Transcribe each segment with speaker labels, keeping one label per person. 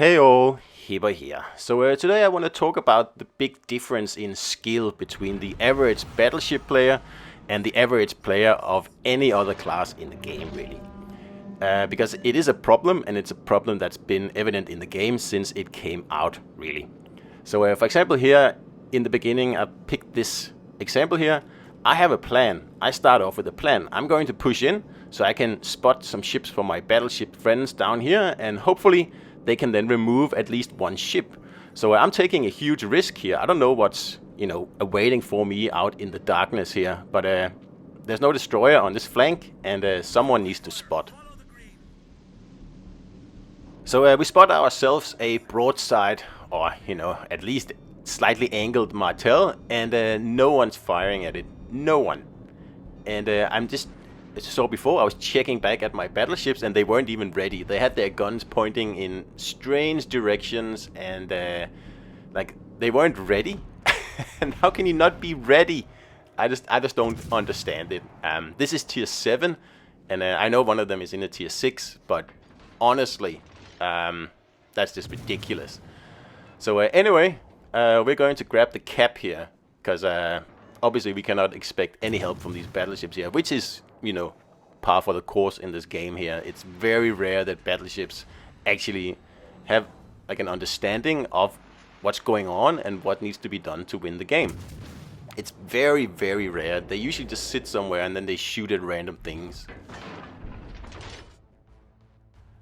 Speaker 1: Hey all, Hipper here. So today I want to talk about the big difference in skill between the average battleship player and the average player of any other class in the game, really. Because it is a problem, and it's a problem that's been evident in the game since it came out, really. So for example here, in the beginning I picked this example here. I have a plan. I start off with a plan. I'm going to push in so I can spot some ships for my battleship friends down here, and hopefully they can then remove at least one ship. So I'm taking a huge risk here. I don't know what's, awaiting for me out in the darkness here, but there's no destroyer on this flank, and someone needs to spot. So we spot ourselves a broadside, or at least slightly angled Martel, and no one's firing at it. No one. And I'm just, as you saw before, I was checking back at my battleships, and they weren't even ready. They had their guns pointing in strange directions, and they weren't ready. And how can you not be ready? I just don't understand it. This is tier 7, and I know one of them is in a tier 6, but honestly, that's just ridiculous. So anyway, we're going to grab the cap here, because obviously we cannot expect any help from these battleships here, which is, par for the course in this game here. It's very rare that battleships actually have an understanding of what's going on and what needs to be done to win the game. It's very, very rare. They usually just sit somewhere and then they shoot at random things.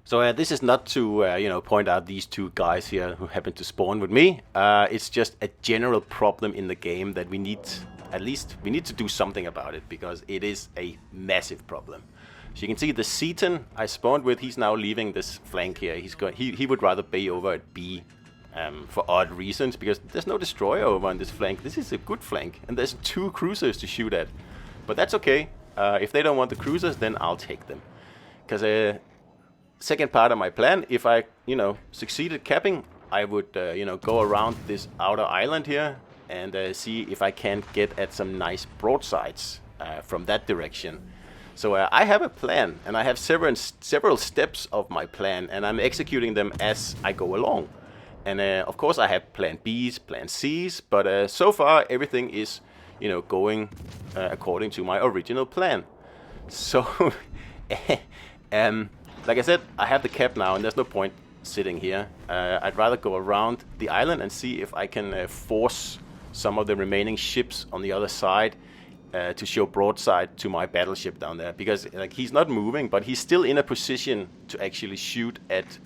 Speaker 1: So this is not to point out these two guys here who happen to spawn with me. It's just a general problem in the game that we need to do something about it, because it is a massive problem. So you can see the Seaton I spawned with, he's now leaving this flank here. He would rather be over at B for odd reasons, because there's no destroyer over on this flank. This is a good flank, and there's 2 cruisers to shoot at. But that's okay. If they don't want the cruisers, then I'll take them. Because second part of my plan, if I succeeded capping, I would go around this outer island here and see if I can get at some nice broadsides from that direction. So I have a plan, and I have several steps of my plan, and I'm executing them as I go along. And of course I have plan Bs, plan Cs, but so far everything is going according to my original plan. So like I said, I have the cap now, and there's no point sitting here. I'd rather go around the island and see if I can force some of the remaining ships on the other side to show broadside to my battleship down there, because he's not moving, but he's still in a position to actually shoot at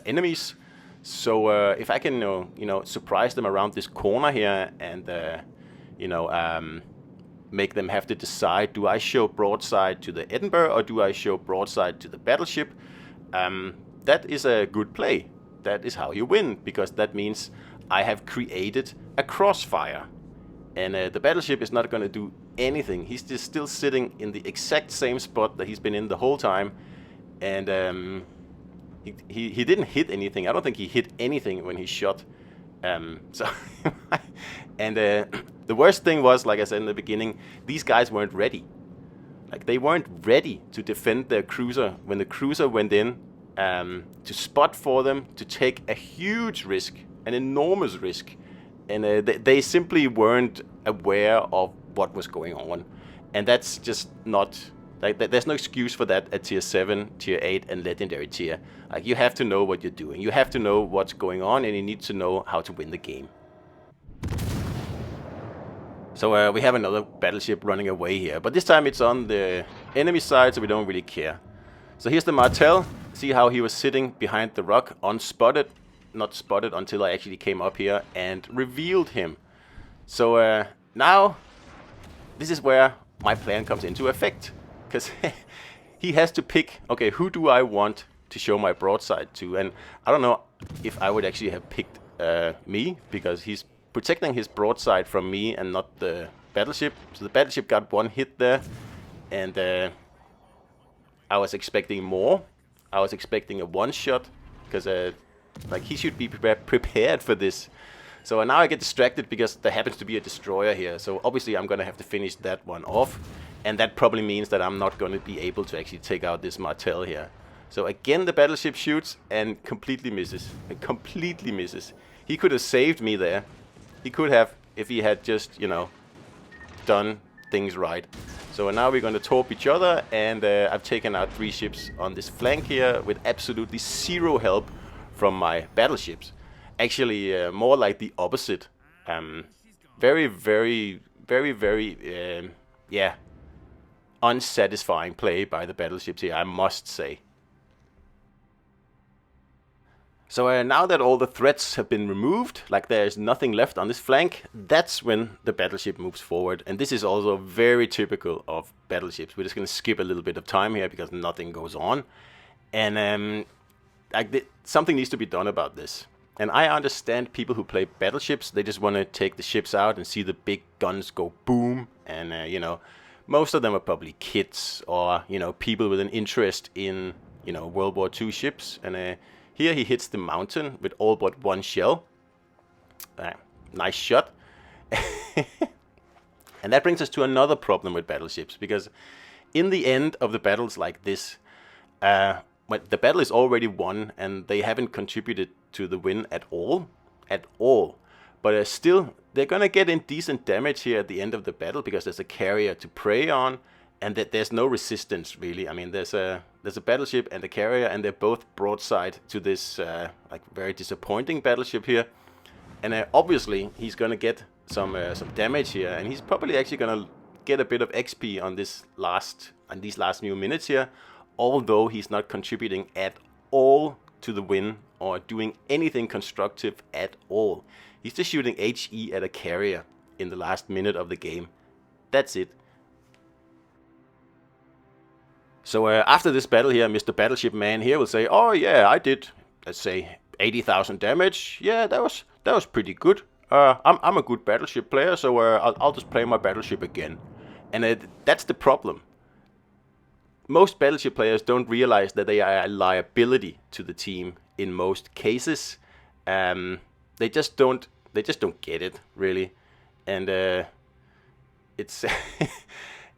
Speaker 1: enemies. So if I can surprise them around this corner here and make them have to decide, do I show broadside to the Edinburgh or do I show broadside to the battleship, that is a good play. That is how you win, because that means I have created a crossfire, and the battleship is not going to do anything. He's just still sitting in the exact same spot that he's been in the whole time, and he didn't hit anything. I don't think he hit anything when he shot. So and the worst thing was, like I said in the beginning, these guys weren't ready. They weren't ready to defend their cruiser when the cruiser went in to spot for them, to take a huge risk, an enormous risk, and they simply weren't aware of what was going on, and that's just not there's no excuse for that at tier 7, tier 8, and legendary tier. You have to know what you're doing. You have to know what's going on, and you need to know how to win the game. So we have another battleship running away here, but this time it's on the enemy side, so we don't really care. So here's the Martel. See how he was sitting behind the rock, unspotted, not spotted until I actually came up here and revealed him. So now this is where my plan comes into effect, because he has to pick, okay, who do I want to show my broadside to? And I don't know if I would actually have picked me, because he's protecting his broadside from me and not the battleship. So the battleship got 1 hit there, and I was expecting more. I was expecting a 1-shot, because he should be prepared for this. So now I get distracted because there happens to be a destroyer here. So obviously I'm going to have to finish that one off, and that probably means that I'm not going to be able to actually take out this Martel here. So again, the battleship shoots and completely misses. It completely misses. He could have saved me there. He could have, if he had just, you know, done things right. So now we're going to torp each other, and I've taken out 3 ships on this flank here with absolutely 0 help from my battleships. Actually, more like the opposite. Very, very, very, very, yeah, unsatisfying play by the battleships here, I must say. So now that all the threats have been removed, like there's nothing left on this flank, that's when the battleship moves forward. And this is also very typical of battleships. We're just going to skip a little bit of time here because nothing goes on. And something needs to be done about this. And I understand people who play battleships, they just want to take the ships out and see the big guns go boom. And, you know, most of them are probably kids or, you know, people with an interest in, you know, World War II ships. And here he hits the mountain with all but 1 shell. Nice shot. And that brings us to another problem with battleships, because in the end of the battles like this, when the battle is already won and they haven't contributed to the win at all, but still they're gonna get in decent damage here at the end of the battle because there's a carrier to prey on, and that there's no resistance really. I mean, there's a battleship and a carrier, and they're both broadside to this like very disappointing battleship here. And obviously he's gonna get some damage here, and he's probably actually gonna get a bit of XP on these last few minutes here, although he's not contributing at all to the win or doing anything constructive at all. He's just shooting HE at a carrier in the last minute of the game. That's it. So after this battle here, Mr. Battleship Man here will say, oh yeah, I did, let's say, 80,000 damage. Yeah, that was pretty good. I'm a good battleship player, so I'll just play my battleship again. And that's the problem. Most battleship players don't realize that they are a liability to the team in most cases. They just don't get it really, and it's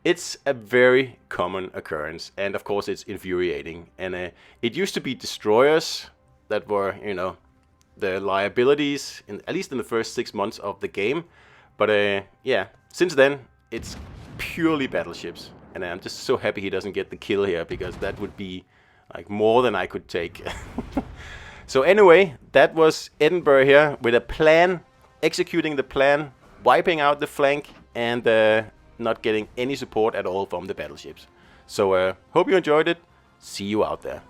Speaker 1: it's a very common occurrence, and of course it's infuriating. And it used to be destroyers that were, you know, the liabilities at least in the first 6 months of the game, but yeah, since then it's purely battleships. And I'm just so happy he doesn't get the kill here, because that would be like more than I could take. So anyway, that was Edinburgh here with a plan, executing the plan, wiping out the flank, and not getting any support at all from the battleships. So hope you enjoyed it. See you out there.